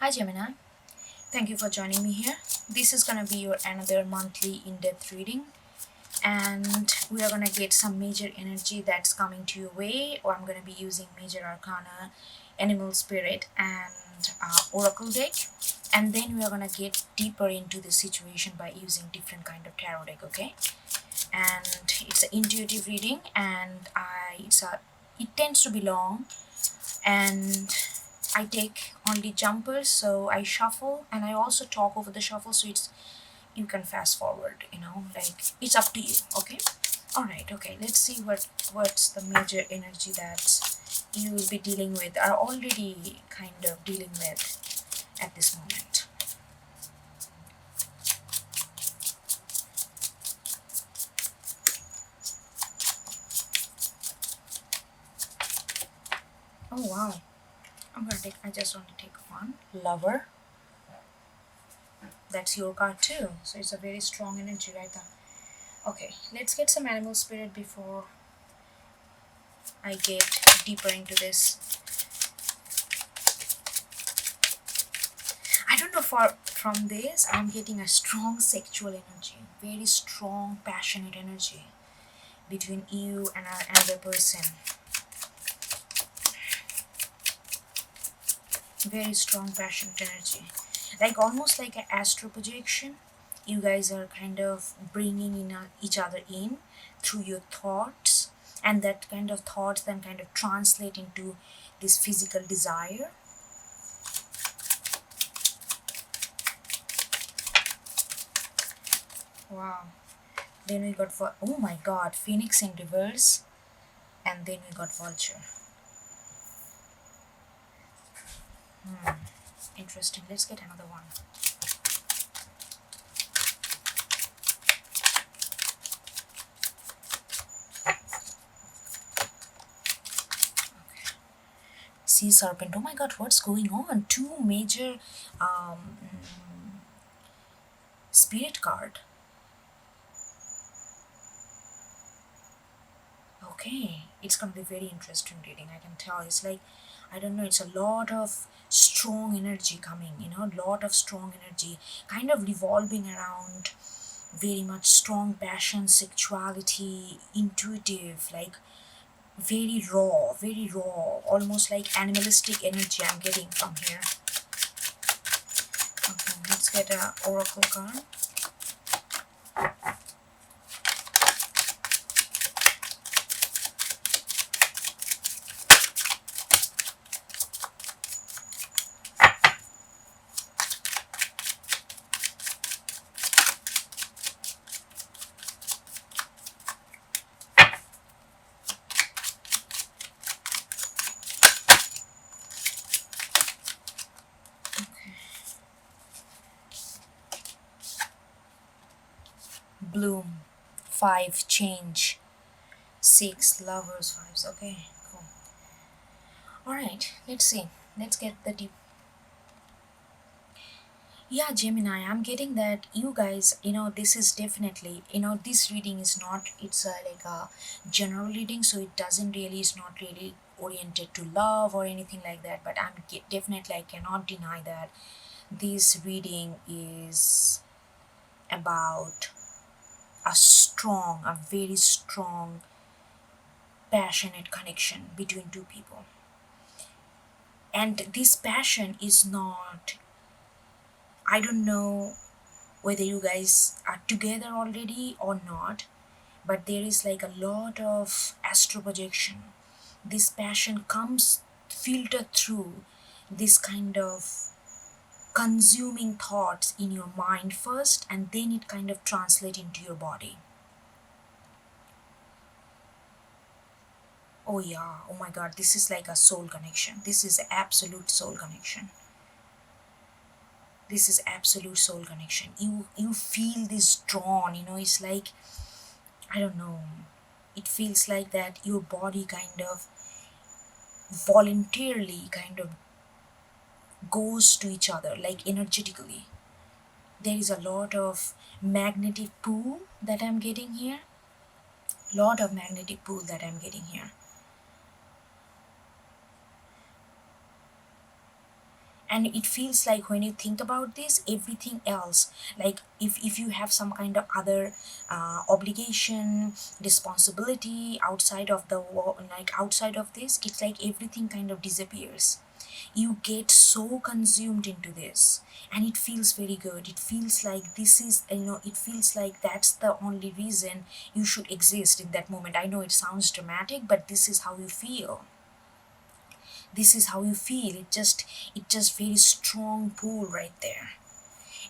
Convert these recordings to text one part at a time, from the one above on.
Hi Gemini, thank you for joining me here. This is gonna be your another monthly in-depth reading, and we are gonna get some major energy that's coming to your way. Or I'm gonna be using major arcana, animal spirit, and oracle deck, and then we are gonna get deeper into the situation by using different kind of tarot deck. Okay, and it's an intuitive reading, and it tends to be long, and I take only jumpers, so I shuffle and I also talk over the shuffle, so it's you can fast forward, like it's up to you. Okay, all right, okay, let's see what's the major energy that you will be dealing with, are already kind of dealing with at this moment. Oh wow, I just want to take one. Lover, that's your card too, so it's a very strong energy right there. Okay, let's get some animal spirit before I get deeper into this. I don't know, from this I'm getting a strong sexual energy, very strong passionate energy between you and another person. Very strong passionate energy, like almost like an astral projection. You guys are kind of bringing in each other in through your thoughts, and that kind of thoughts then kind of translate into this physical desire. Wow. Then we got for oh my god, Phoenix in reverse, and then we got Vulture. Interesting. Let's get another one. Sea Serpent. Oh my god, what's going on? Two major spirit card. Okay, it's gonna be very interesting reading. I can tell. It's like, I don't know. It's a lot of strong energy coming. Lot of strong energy, kind of revolving around very much strong passion, sexuality, intuitive, like very raw, almost like animalistic energy I'm getting from here. Okay, let's get a oracle card. Bloom, 5, change, 6, lovers, 5s. Okay, cool. Alright, let's see. Let's get the deep. Yeah, Gemini, I'm getting that you guys, this is definitely, this reading is not, it's like a general reading, so it's not really oriented to love or anything like that, but definitely, I cannot deny that this reading is about a very strong, passionate connection between two people. And this passion is not, I don't know whether you guys are together already or not, but there is like a lot of astral projection. This passion comes filtered through this kind of consuming thoughts in your mind first, and then it kind of translates into your body. Oh yeah, oh my god, this is like a soul connection. This is absolute soul connection. This is absolute soul connection. You feel this drawn, it's like, I don't know, it feels like that your body kind of voluntarily kind of goes to each other, like energetically. There is a lot of magnetic pull that I'm getting here. Lot of magnetic pull that I'm getting here. And it feels like when you think about this, everything else, like if you have some kind of other obligation, responsibility outside of the like outside of this, it's like everything kind of disappears. You get so consumed into this, and it feels very good. It feels like this is, it feels like that's the only reason you should exist in that moment. I know it sounds dramatic, but this is how you feel. This is how you feel. It just very strong pull right there.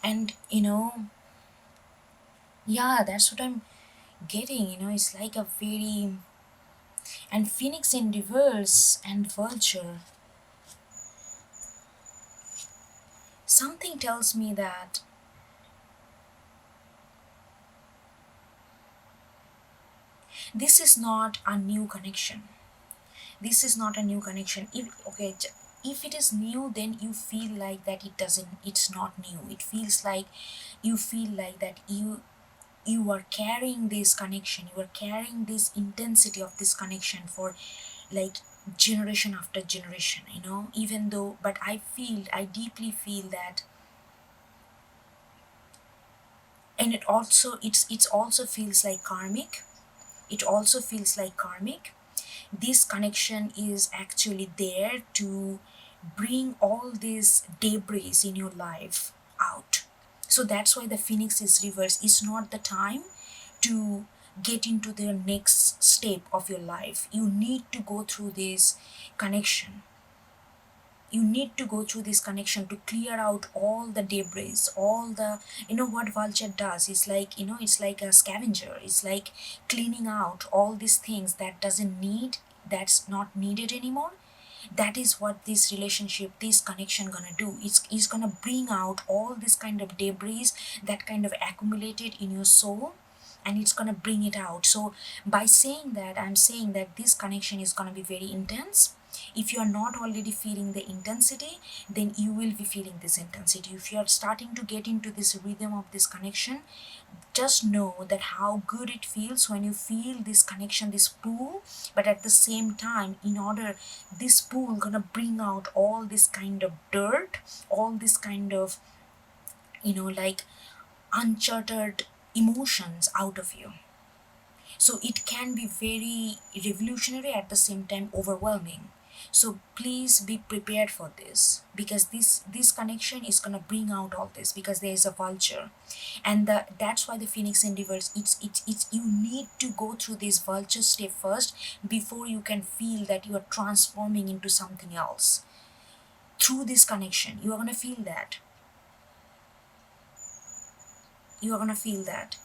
And yeah, that's what I'm getting. It's like a very, and phoenix in reverse and vulture. Something tells me that this is not a new connection. This is not a new connection. If it is new, then you feel like that it's not new. It feels like you feel like that you are carrying this connection, you are carrying this intensity of this connection for like generation after generation, even though, but I deeply feel that. And it's also feels like karmic. It also feels like karmic. This connection is actually there to bring all these debris in your life out. So that's why the phoenix is reverse. It's not the time to get into the next step of your life. You need to go through this connection. You need to go through this connection to clear out all the debris, all the, what vulture does is like, it's like a scavenger. It's like cleaning out all these things that doesn't need, that's not needed anymore. That is what this relationship, this connection gonna do. It's gonna bring out all this kind of debris that kind of accumulated in your soul, and it's gonna bring it out. So by saying that, I'm saying that this connection is gonna be very intense. If you are not already feeling the intensity, then you will be feeling this intensity. If you are starting to get into this rhythm of this connection, just know that how good it feels when you feel this connection, this pull. But at the same time, in order, this pull gonna bring out all this kind of dirt, all this kind of, like uncharted emotions out of you. So it can be very revolutionary, at the same time overwhelming. So please be prepared for this, because this connection is going to bring out all this, because there is a vulture. And that's why the phoenix in reverse, it's you need to go through this vulture step first before you can feel that you are transforming into something else. Through this connection, you are going to feel that. You are going to feel that.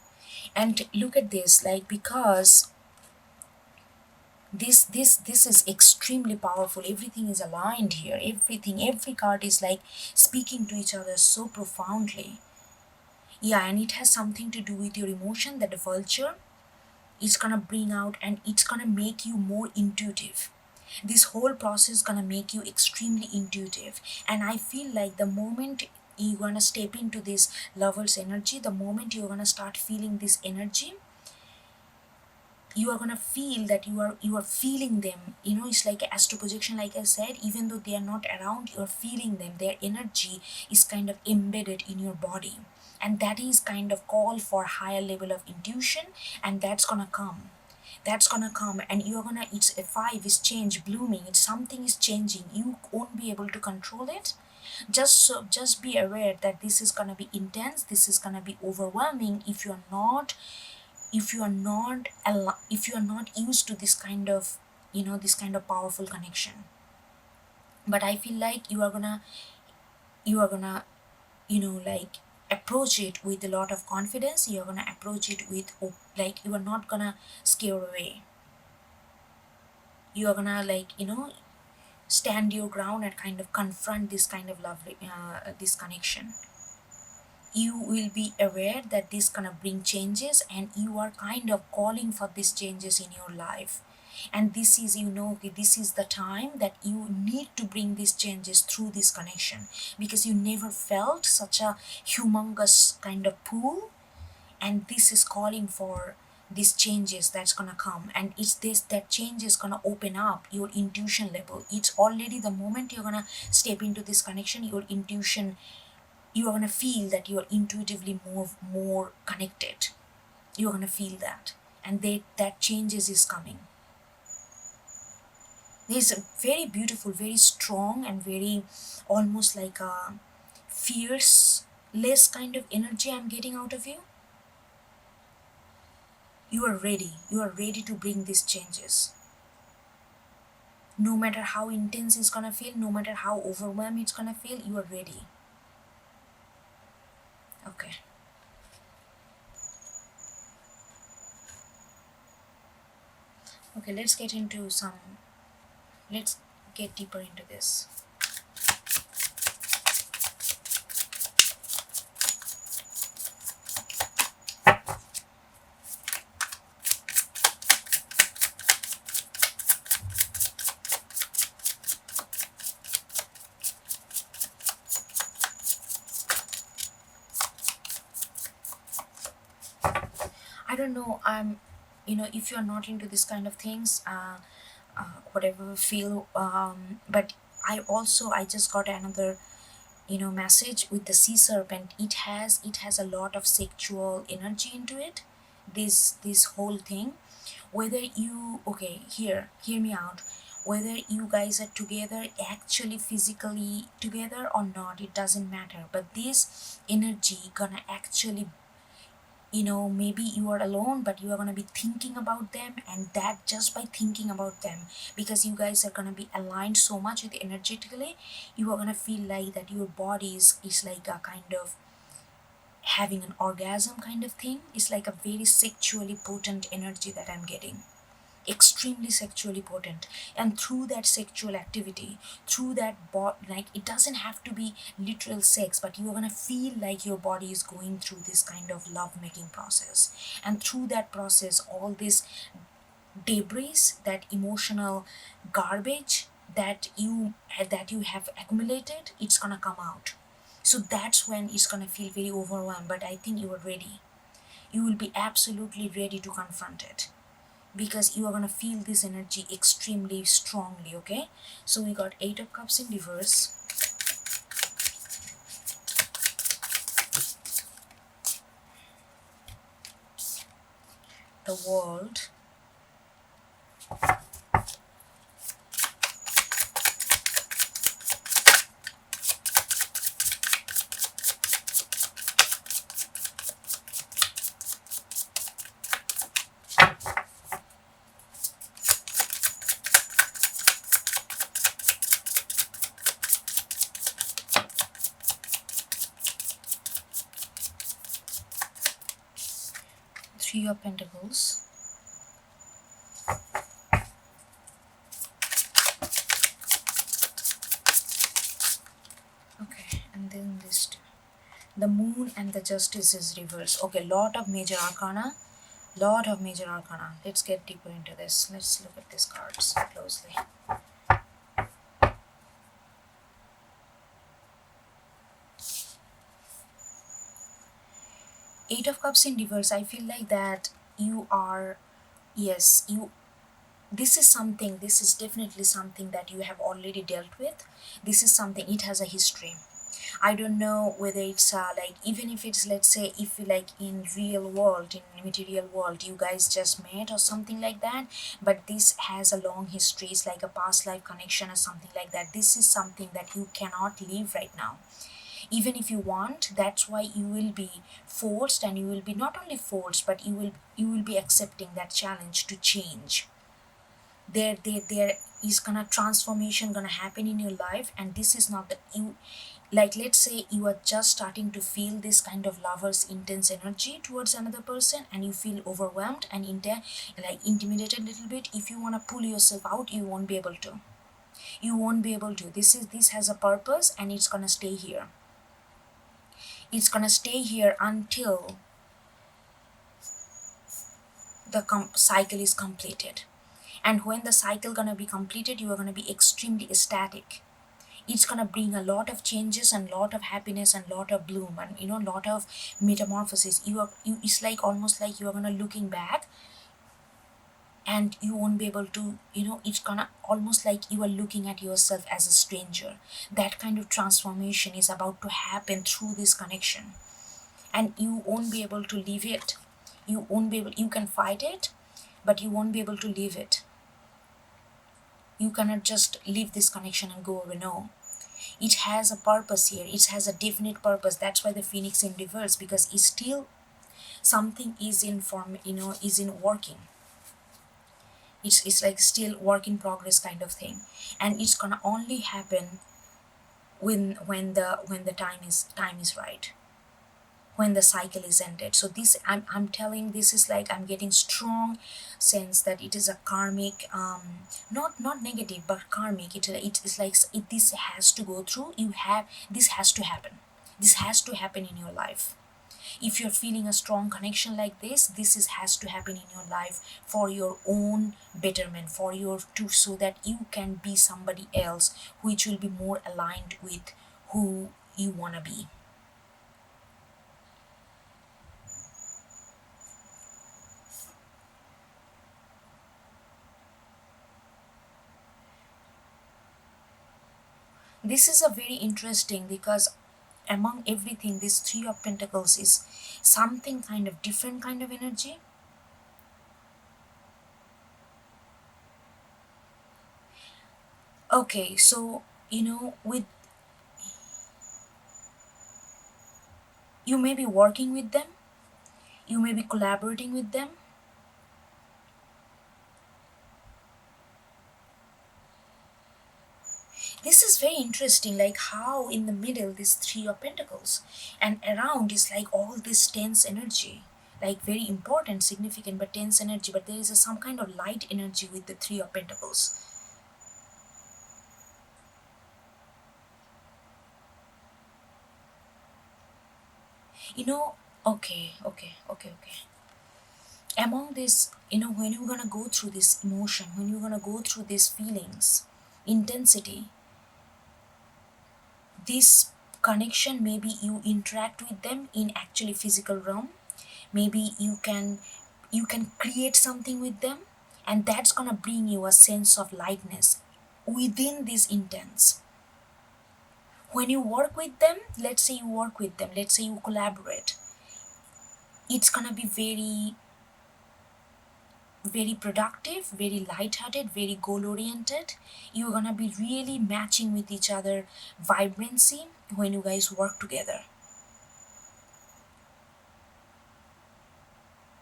And look at this, like, because this is extremely powerful. Everything is aligned here. Every card is like speaking to each other so profoundly. Yeah, and it has something to do with your emotion, that the vulture is gonna bring out, and it's gonna make you more intuitive. This whole process is gonna make you extremely intuitive. And I feel like the moment you're gonna step into this lover's energy, the moment you're gonna start feeling this energy, you are gonna feel that you are feeling them. It's like astro projection, like I said. Even though they are not around, you're feeling them. Their energy is kind of embedded in your body, and that is kind of call for higher level of intuition. And that's gonna come. That's gonna come, and you're gonna, it's a five is change blooming. It's something is changing. You won't be able to control it. Just be aware that this is gonna be intense. This is gonna be overwhelming if you're not, if you are not used to this kind of, this kind of powerful connection. But I feel like you are gonna like approach it with a lot of confidence. You're gonna approach it with like, you are not gonna scare away. You are gonna, like, stand your ground and kind of confront this kind of lovely this connection. You will be aware that this gonna bring changes, and you are kind of calling for these changes in your life. And this is, okay, this is the time that you need to bring these changes through this connection, because you never felt such a humongous kind of pull. And this is calling for these changes that's gonna come, and it's this that change is gonna open up your intuition level. It's already the moment you're gonna step into this connection, your intuition, you're gonna feel that you're intuitively more connected. You're gonna feel that, and that changes is coming. There's a very beautiful, very strong, and very almost like a fierce less kind of energy I'm getting out of you. You are ready. You are ready to bring these changes. No matter how intense it's gonna feel, no matter how overwhelmed it's gonna feel, you are ready. Okay. Okay, let's get deeper into this. I don't know, if you're not into this kind of things, whatever feel, but I just got another message with the sea serpent. It has a lot of sexual energy into it, this whole thing. Whether you, okay, here, hear me out, whether you guys are together, actually physically together or not, it doesn't matter, but this energy gonna actually, maybe you are alone, but you are going to be thinking about them, and that just by thinking about them, because you guys are going to be aligned so much with energetically, you are going to feel like that your body is like a kind of having an orgasm kind of thing. It's like a very sexually potent energy that I'm getting, extremely sexually potent. And through that sexual activity, through that like, it doesn't have to be literal sex, but you're gonna feel like your body is going through this kind of love making process. And through that process, all this debris, that emotional garbage that you have accumulated, it's gonna come out. So that's when it's gonna feel very overwhelmed, but I think you are ready. You will be absolutely ready to confront it, because you are going to feel this energy extremely strongly. Okay, so we got 8 of Cups in reverse, the World, Three of Pentacles, okay, and then this two. The Moon and the Justice is reverse. Okay, lot of major arcana, let's get deeper into this. Let's look at these cards closely. 8 of Cups in reverse, I feel like that you are, yes, you, this is definitely something that you have already dealt with. This is something, it has a history. I don't know whether it's like, even if it's, let's say, if you like in real world, in material world, you guys just met or something like that, but this has a long history. It's like a past life connection or something like that. This is something that you cannot leave right now, even if you want. That's why you will be forced, and you will be not only forced, but you will be accepting that challenge to change. There is gonna transformation gonna happen in your life, and this is not that you, like, let's say you are just starting to feel this kind of lover's intense energy towards another person, and you feel overwhelmed and like intimidated a little bit. If you want to pull yourself out, you won't be able to. This has a purpose, and it's gonna stay here. It's gonna stay here until the cycle is completed. And when the cycle gonna be completed, you are gonna be extremely ecstatic. It's gonna bring a lot of changes and lot of happiness and lot of bloom and lot of metamorphosis. It's like almost like you are gonna looking back, and you won't be able to, it's gonna almost like you are looking at yourself as a stranger. That kind of transformation is about to happen through this connection, and you won't be able to leave it. You can fight it, but you won't be able to leave it. You cannot just leave this connection and go away. No, it has a purpose here. It has a definite purpose. That's why the phoenix in reverse, because it's still something is in form, is in working. It's like still work in progress kind of thing, and it's gonna only happen when the time is right, when the cycle is ended. So this, I'm telling, this is like I'm getting strong sense that it is a karmic, not negative but karmic. It is like this has to go through. This has to happen. This has to happen in your life. If you're feeling a strong connection like this is has to happen in your life for your own betterment, for your to so that you can be somebody else which will be more aligned with who you want to be. This is a very interesting, because among everything, this three of pentacles is something kind of different kind of energy. Okay, so with you may be working with them, you may be collaborating with them. This is very interesting, like how in the middle this three of pentacles, and around is like all this tense energy, like very important, significant, but tense energy. But there is some kind of light energy with the three of pentacles. you know okay. Among this, when you're gonna go through this emotion, when you're gonna go through these feelings, intensity, this connection, maybe you interact with them in actually physical realm. Maybe you can create something with them, and that's gonna bring you a sense of lightness within this intense. When you work with them, let's say you collaborate, it's gonna be very very productive, very light-hearted, very goal-oriented. You're gonna be really matching with each other vibrancy when you guys work together.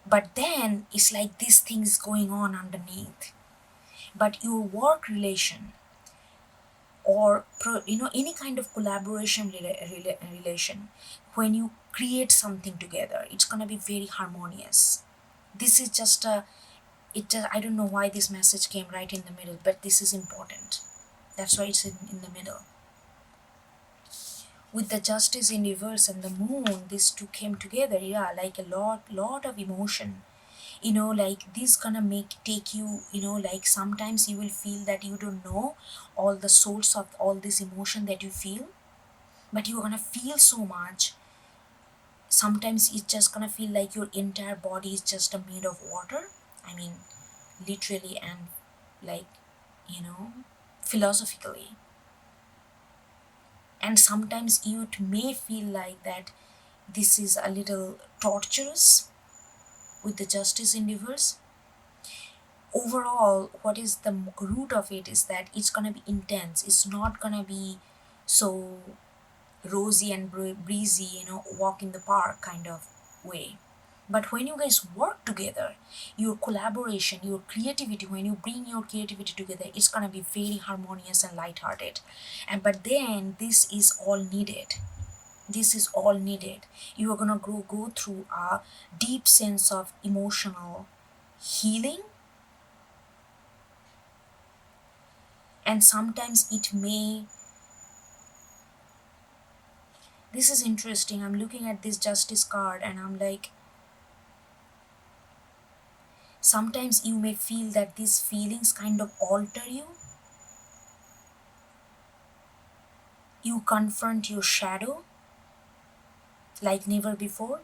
But then it's like these things going on underneath. But your work relation, or any kind of collaboration relation, when you create something together, it's gonna be very harmonious. This is just a it just, I don't know why this message came right in the middle, but this is important. That's why it's in the middle. With the justice in reverse and the moon, these two came together. Yeah, like a lot of emotion. Like this gonna take you, like sometimes you will feel that you don't know all the source of all this emotion that you feel, but you're gonna feel so much. Sometimes it's just gonna feel like your entire body is just a made of water. I mean, literally, and like, you know philosophically. And sometimes you may feel like that this is a little torturous with the justice in reverse. Overall, what is the root of it is that it's gonna be intense. It's not gonna be so rosy and breezy, walk in the park kind of way. But when you guys work together, your collaboration, your creativity, when you bring your creativity together, it's gonna be very harmonious and light-hearted. And but then this is all needed. You are gonna go through a deep sense of emotional healing. And sometimes it may this is interesting. I'm looking at this justice card, and I'm like, sometimes you may feel that these feelings kind of alter you. You confront your shadow like never before,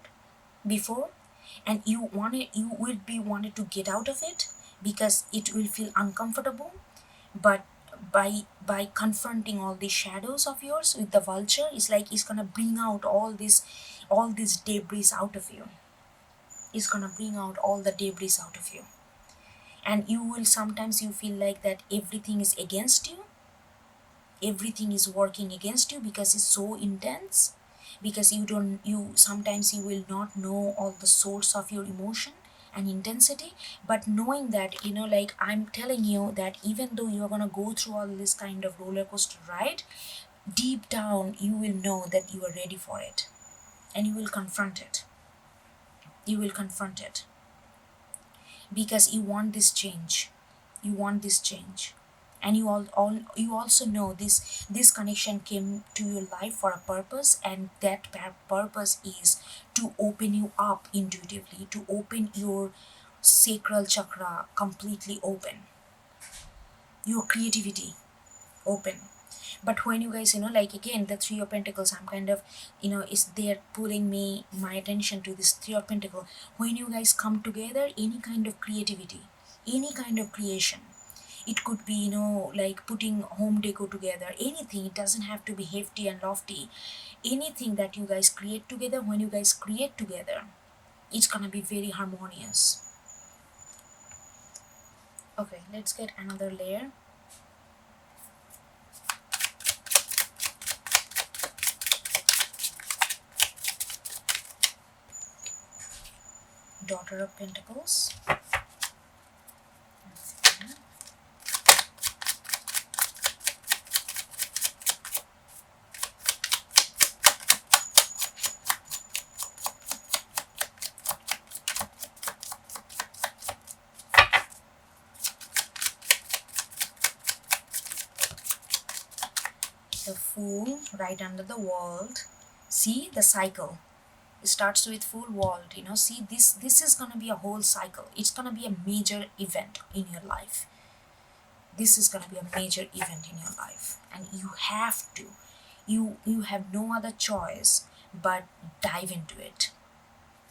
and you will be wanted to get out of it because it will feel uncomfortable. But by confronting all these shadows of yours with the vulture, it's like it's gonna bring out all this debris out of you. It's gonna bring out all the debris out of you. And you will sometimes you feel like that everything is against you, everything is working against you because it's so intense, because you sometimes you will not know all the source of your emotion and intensity. But knowing that, like I'm telling you that even though you're gonna go through all this kind of roller coaster ride, deep down you will know that you are ready for it, and you will confront it. You will confront it because you want this change. You want this change. And you also know this connection came to your life for a purpose, and that purpose is to open you up intuitively, to open your sacral chakra completely open, your creativity open. But when you guys, like again, the Three of Pentacles, I'm kind of, is there pulling me my attention to this Three of Pentacles. When you guys come together, any kind of creativity, any kind of creation, it could be, like putting home decor together, anything. It doesn't have to be hefty and lofty. Anything that you guys create together, when you guys create together, it's gonna be very harmonious. Okay, let's get another layer. Daughter of Pentacles. The Fool right under the World. See the cycle. It starts with full world. See, this is gonna be a whole cycle. It's gonna be a major event in your life. This is gonna be a major event in your life, and you have to. You have no other choice but dive into it.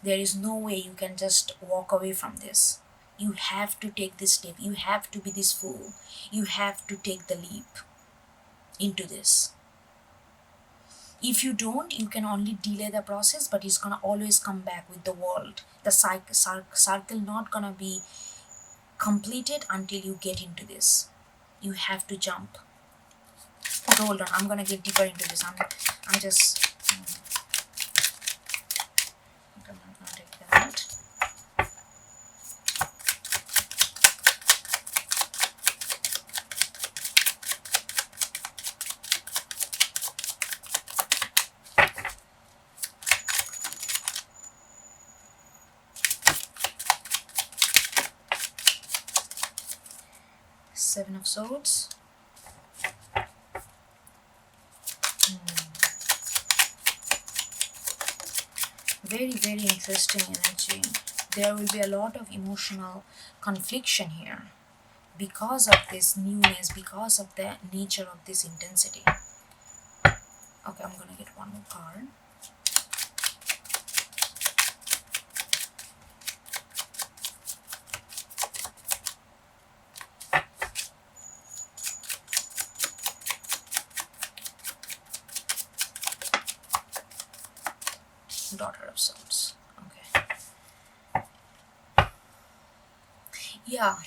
There is no way you can just walk away from this. You have to take this step. You have to be this fool. You have to take the leap into this. If you don't, you can only delay the process, but it's gonna always come back with the world. The circle not gonna be completed until you get into this. You have to jump. Okay, hold on, I'm gonna get deeper into this. I'm just I'm not gonna take that. Seven of Swords. Very, very interesting energy. There will be a lot of emotional confliction here because of this newness, because of the nature of this intensity. Okay, I'm gonna get one more card. Daughter of Swords. Okay. Yeah.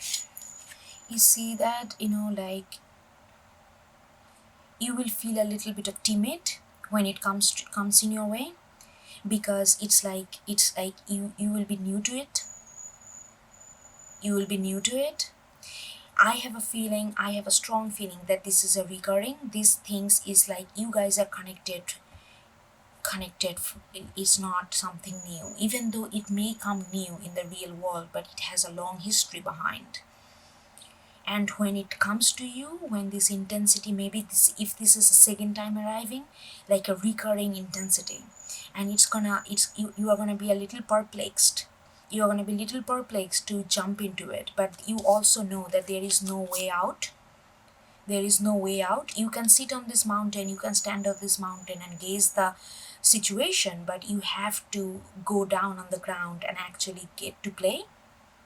You see that, like you will feel a little bit of timid when it comes in your way, because it's like you will be new to it. You will be new to it. I have a strong feeling that this is a recurring. These things is like you guys are connected. It's not something new, even though it may come new in the real world, but it has a long history behind. And when it comes to you, when this intensity, maybe this, if this is a second time arriving, like a recurring intensity, and you are gonna be a little perplexed. You are gonna be a little perplexed to jump into it, but you also know that there is no way out. There is no way out. You can sit on this mountain, you can stand on this mountain and gaze the situation, but you have to go down on the ground and actually get to play,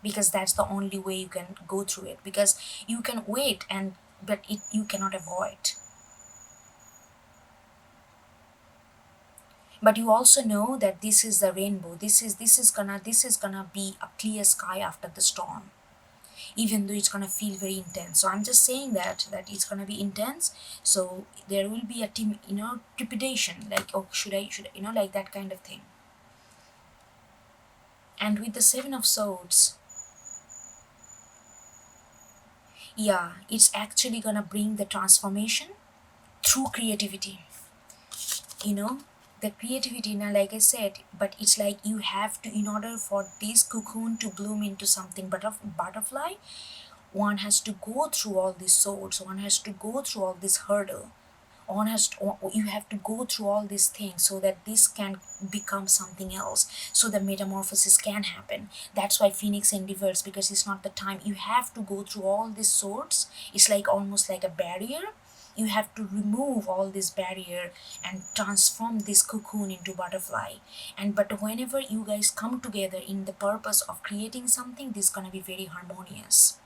because that's the only way you can go through it. Because you can wait and but you cannot avoid. But you also know that this is the rainbow, this is gonna be a clear sky after the storm, even though it's gonna feel very intense. So I'm just saying that it's gonna be intense. So there will be a trepidation, like, oh, should I, like that kind of thing. And with the Seven of Swords, yeah, it's actually gonna bring the transformation through creativity. you know the creativity, now, like I said, but it's like you have to, in order for this cocoon to bloom into something butterfly, one has to go through all these swords, one has to go through all this hurdle, you have to go through all these things so that this can become something else, so the metamorphosis can happen. That's why phoenix endeavors, because it's not the time. You have to go through all these swords. It's like almost like a barrier. You have to remove all this barrier and transform this cocoon into butterfly. And but whenever you guys come together in the purpose of creating something, this is gonna be very harmonious.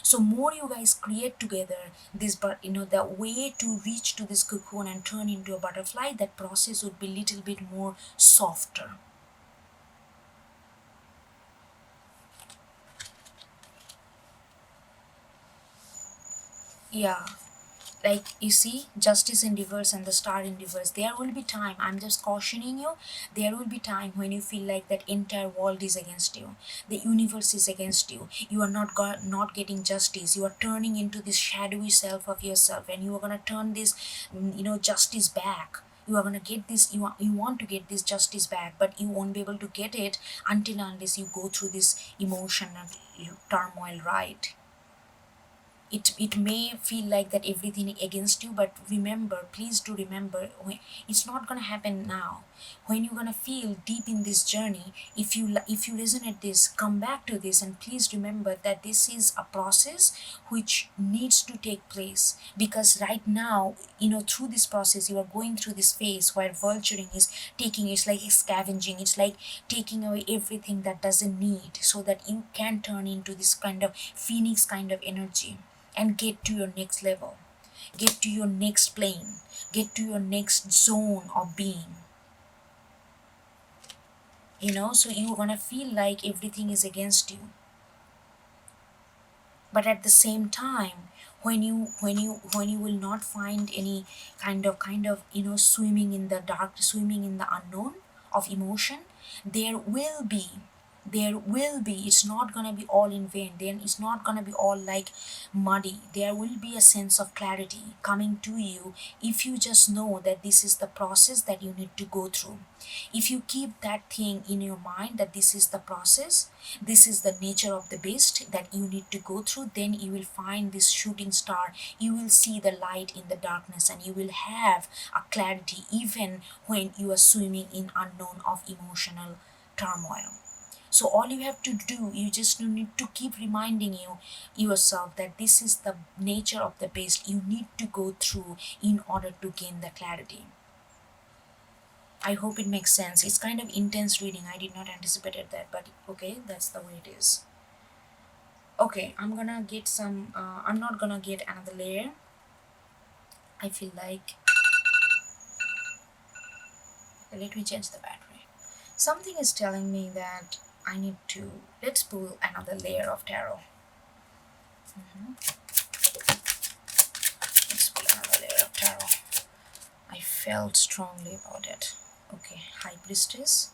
So more you guys create together this, but the way to reach to this cocoon and turn into a butterfly, that process would be little bit more softer. Yeah, like you see, justice in reverse and the star in reverse. There will be time, I'm just cautioning you, there will be time when you feel like that entire world is against you, the universe is against you, you are not getting justice, you are turning into this shadowy self of yourself, and you are going to turn this justice back. You are going to get this, you want to get this justice back, but you won't be able to get it until unless you go through this emotional turmoil, right? It may feel like that everything against you, but remember, please do remember, it's not going to happen now. When you're going to feel deep in this journey, if you resonate this, come back to this, and please remember that this is a process which needs to take place. Because right now, through this process, you are going through this phase where vulturing is taking, it's like scavenging, it's like taking away everything that doesn't need, so that you can turn into this kind of phoenix kind of energy and get to your next level, get to your next plane, get to your next zone of being. So you're gonna feel like everything is against you, but at the same time, when you will not find any kind of swimming in the dark, swimming in the unknown of emotion, there will be it's not going to be all in vain, then it's not going to be all like muddy. There will be a sense of clarity coming to you if you just know that this is the process that you need to go through. If you keep that thing in your mind, that this is the process, this is the nature of the beast that you need to go through, then you will find this shooting star, you will see the light in the darkness, and you will have a clarity even when you are swimming in unknown of emotional turmoil. So all you have to do, you just need to keep reminding yourself that this is the nature of the beast you need to go through in order to gain the clarity. I hope it makes sense. It's kind of intense reading. I did not anticipate that, but okay, that's the way it is. Okay, I'm gonna get some. I'm not gonna get another layer. I feel like. Let me change the battery. Something is telling me that I need to. Let's pull another layer of tarot. Let's pull another layer of tarot. I felt strongly about it. Okay, High Priestess.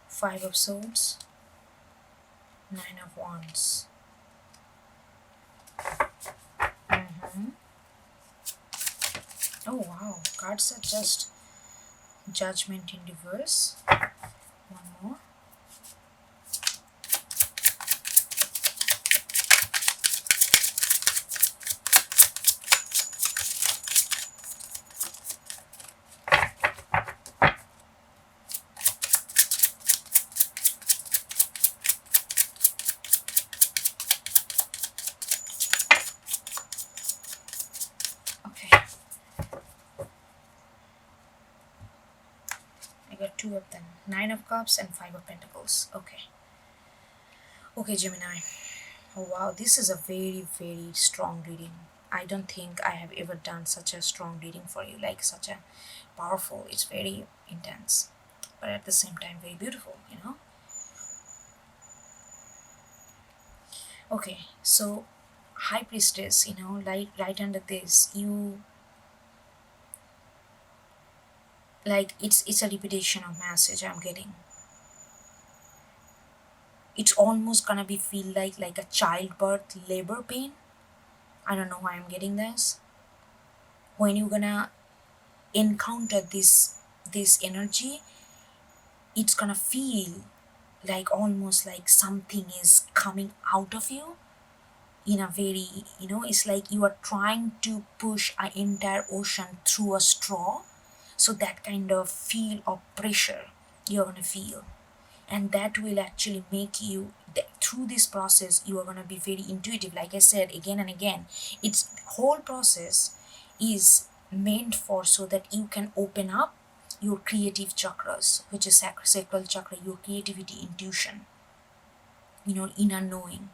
Five of Swords. Nine of Wands. Oh wow, cards are just Judgment in reverse. One more. Okay, I got two of them. Nine of Cups and Five of Pentacles. Okay. Okay, Gemini. Oh wow, this is a very, very strong reading. I don't think I have ever done such a strong reading for you, like such a powerful. It's very intense, but at the same time, very beautiful, you know? Okay, so High Priestess, you know, like right under this, you like it's a repetition of message I'm getting. It's almost gonna be feel like a childbirth labor pain. I don't know why I'm getting this. When you're gonna encounter this energy, it's gonna feel like almost like something is coming out of you in a very, you know, it's like you are trying to push an entire ocean through a straw. So that kind of feel of pressure you're gonna feel, and that will actually make you through this process you are going to be very intuitive. Like I said again and again, its whole process is meant for so that you can open up your creative chakras, which is sacral chakra, your creativity, intuition, you know, inner knowing.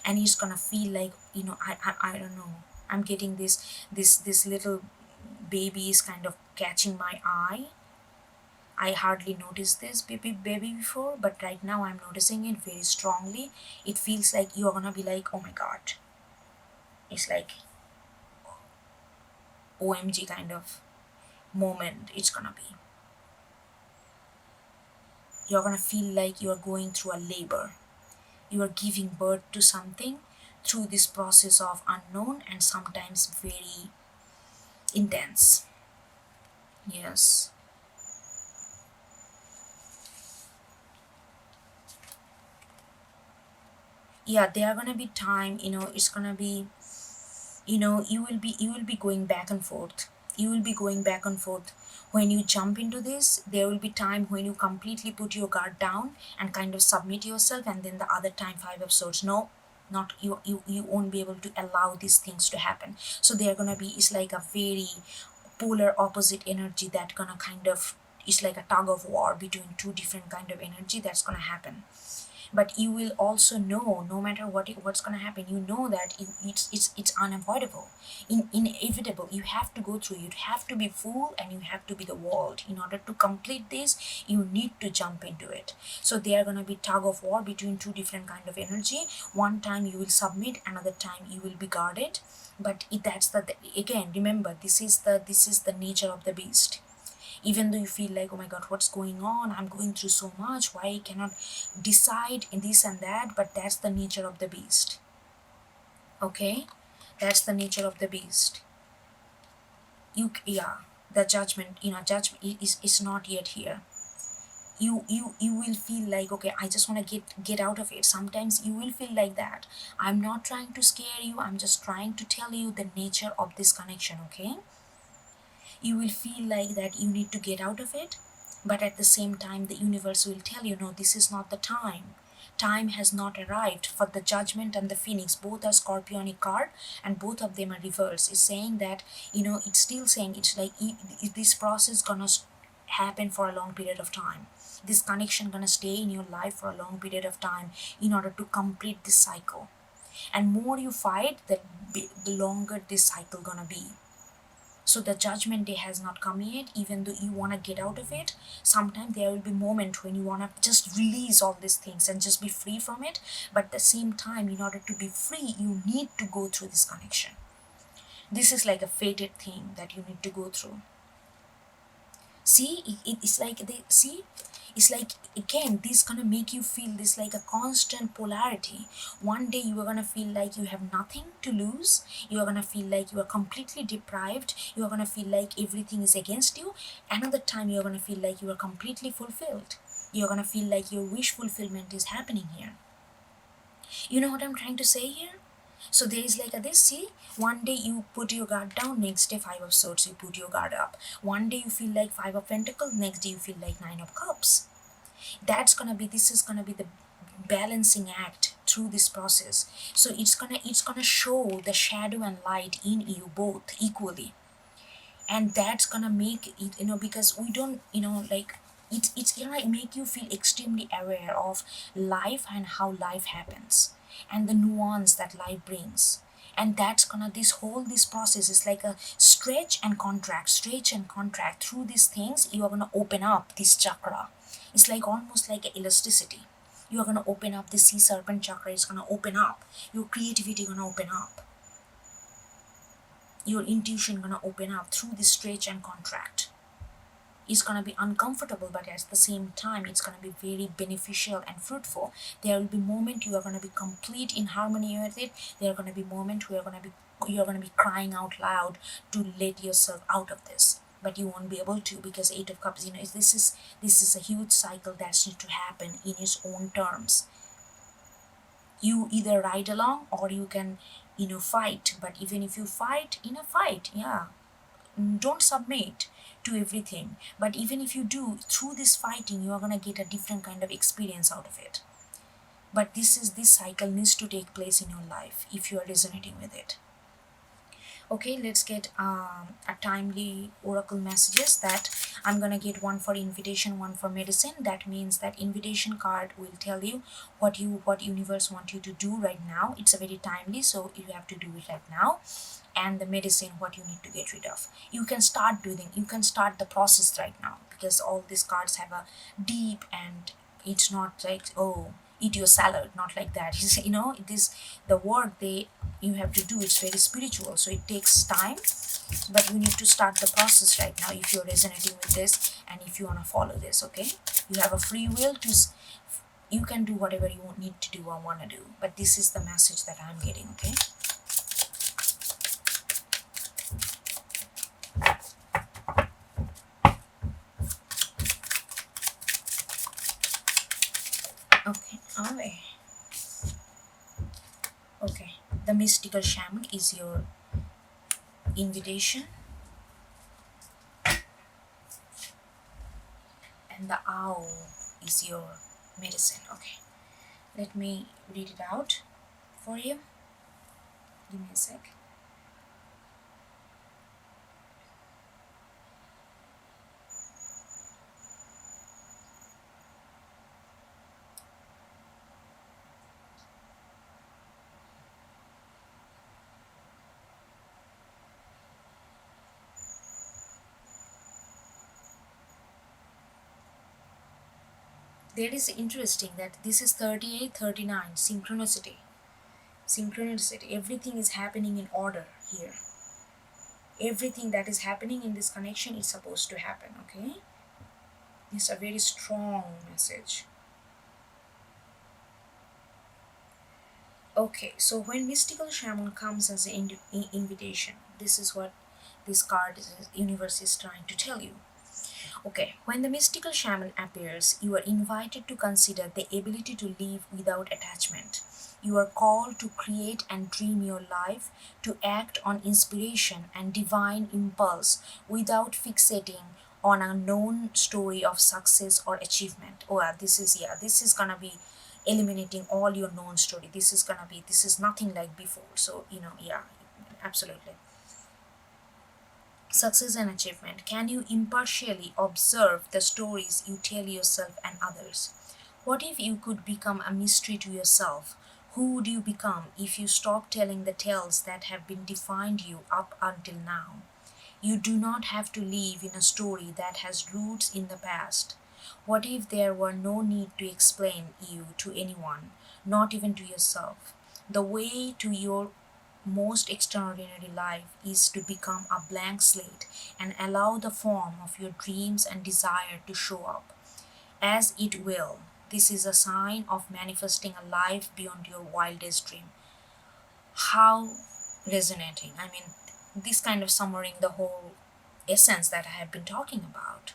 And it's gonna feel like, you know, I don't know, I'm getting this little baby is kind of catching my eye. I hardly noticed this baby before, but right now I'm noticing it very strongly. It feels like you're gonna be like, oh my god. It's like OMG kind of moment it's gonna be. You're gonna feel like you're going through a labor. You are giving birth to something through this process of unknown and sometimes very intense. Yes. Yeah, there are gonna be time, you know, it's gonna be, you know, you will be going back and forth. You will be going back and forth. When you jump into this, there will be time when you completely put your guard down and kind of submit yourself, and then the other time, Five of Swords, no, not you won't be able to allow these things to happen. So they're gonna be, it's like a very polar opposite energy that gonna kind of, it's like a tug of war between two different kind of energy that's gonna happen. But you will also know, no matter what's going to happen, you know that it's unavoidable, inevitable. You have to go through, you have to be full, and you have to be the world. In order to complete this, you need to jump into it. So they are going to be tug of war between two different kind of energy. One time you will submit, another time you will be guarded. But that's the, again, remember, this is the nature of the beast. Even though you feel like, oh my god, what's going on, I'm going through so much, why I cannot decide in this and that, but that's the nature of the beast. Okay, that's the nature of the beast. Yeah, the judgment, you know, judgment is not yet here. You will feel like, okay, I just want to get out of it. Sometimes you will feel like that. I'm not trying to scare you, I'm just trying to tell you the nature of this connection. Okay, you will feel like that you need to get out of it, but at the same time the universe will tell you, no, this is not the time. Time has not arrived. For the Judgment and the Phoenix, both are scorpionic card, and both of them are reverse. It's saying that, you know, it's still saying, it's like this process gonna happen for a long period of time. This connection gonna stay in your life for a long period of time in order to complete this cycle. And more you fight, the longer this cycle gonna be. So the Judgment Day has not come yet. Even though you want to get out of it, sometimes there will be moment when you want to just release all these things and just be free from it. But at the same time, in order to be free, you need to go through this connection. This is like a fated thing that you need to go through. See, it's like they see, It's like, again, this gonna make you feel this like a constant polarity. One day you are gonna feel like you have nothing to lose, you are gonna feel like you are completely deprived, you are gonna feel like everything is against you. Another time you are gonna feel like you are completely fulfilled, you're gonna feel like your wish fulfillment is happening here. You know what I'm trying to say here? So there is like a this, see, one day you put your guard down, next day five of swords, you put your guard up. One day you feel like five of pentacles, next day you feel like nine of cups. That's gonna be, this is gonna be the balancing act through this process. So it's gonna show the shadow and light in you both equally. And that's gonna make it, because we don't, like, it's gonna make you feel extremely aware of life and how life happens and the nuance that life brings. And that's gonna, this process is like a stretch and contract. Through these things you are gonna open up this chakra. It's like almost like a elasticity. You are gonna open up the sea serpent chakra, it's gonna open up, your creativity gonna open up, your intuition gonna open up through this stretch and contract. It's gonna be uncomfortable, but at the same time it's gonna be very beneficial and fruitful. There will be moment you are gonna be complete in harmony with it. There are gonna be moment where you're gonna be crying out loud to let yourself out of this, but you won't be able to, because eight of cups, this is a huge cycle that needs to happen in its own terms. You either ride along or you can, fight. But even if you fight in a fight, yeah, don't submit to everything. But even if you do, through this fighting you are going to get a different kind of experience out of it. But this cycle needs to take place in your life if you are resonating with it. Okay, let's get a timely oracle messages. That I'm gonna get one for invitation, one for medicine. That means that invitation card will tell you what universe want you to do right now. It's a very timely, so you have to do it right now. And the medicine, what you need to get rid of. You can start doing, you can start the process right now, because all these cards have a deep, and it's not like, oh, eat your salad, not like that. It is the work you have to do, it's very spiritual, so it takes time. But you need to start the process right now if you're resonating with this and if you want to follow this. Okay, you have a free will to you can do whatever you need to do or want to do, but this is the message that I'm getting. Okay, okay, all right. Okay, the mystical shaman is your invitation, and the owl is your medicine. Okay, let me read it out for you. Give me a sec. That is interesting that this is 38, 39, synchronicity. Everything is happening in order here. Everything that is happening in this connection is supposed to happen. Okay, it's a very strong message. Okay, so when mystical shaman comes as an invitation, this is what this card universe is trying to tell you. Okay, when the mystical shaman appears, you are invited to consider the ability to live without attachment. You are called to create and dream your life, to act on inspiration and divine impulse without fixating on a known story of success or achievement. Oh, this is gonna be eliminating all your known story. This is nothing like before. So, yeah, absolutely. Success and achievement. Can you impartially observe the stories you tell yourself and others? What if you could become a mystery to yourself? Who would you become if you stop telling the tales that have been defined you up until now? You do not have to live in a story that has roots in the past. What if there were no need to explain you to anyone, not even to yourself? The way to your most extraordinary life is to become a blank slate and allow the form of your dreams and desire to show up. as it will. This is a sign of manifesting a life beyond your wildest dream. How resonating. I mean, this kind of summarizing the whole essence that I have been talking about.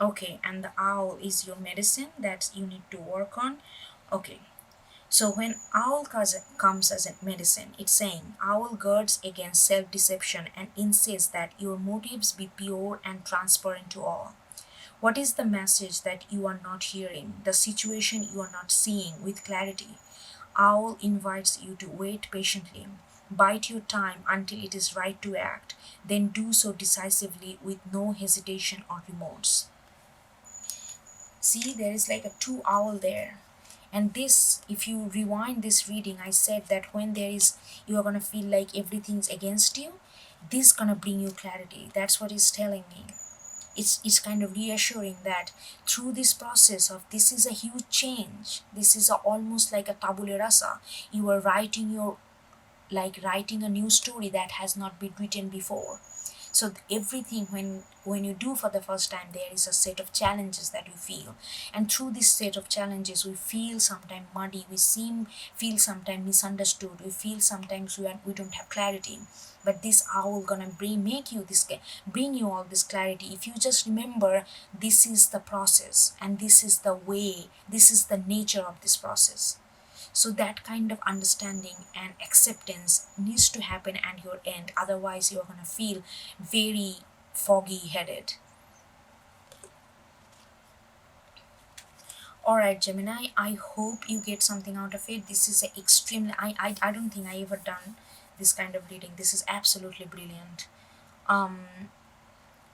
Okay, and the owl is your medicine that you need to work on. Okay, so when comes as a medicine, it's saying owl guards against self-deception and insists that your motives be pure and transparent to all. What is the message that you are not hearing, the situation you are not seeing with clarity? Owl invites you to wait patiently, bide your time until it is right to act, then do so decisively with no hesitation or remorse. See, there is like a two owl there. And this, if you rewind this reading, I said that when there is, you are gonna feel like everything's against you, this gonna bring you clarity. That's what it's telling me. It's kind of reassuring that through this process of this is a huge change, this is almost like a tabula rasa. You are writing your, like writing a new story that has not been written before. So everything, when you do for the first time, there is a set of challenges that you feel, and through this set of challenges we feel sometimes muddy, we feel sometimes misunderstood, we feel sometimes we don't have clarity. But this owl gonna bring you all this clarity if you just remember this is the process and this is the way, this is the nature of this process. So that kind of understanding and acceptance needs to happen at your end, otherwise you're going to feel very foggy headed. All right, Gemini, I hope you get something out of it. This is a extremely, I don't think I ever done this kind of reading. This is absolutely brilliant. um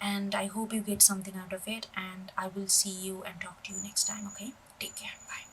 and I hope you get something out of it, and I will see you and talk to you next time. Okay, take care, bye.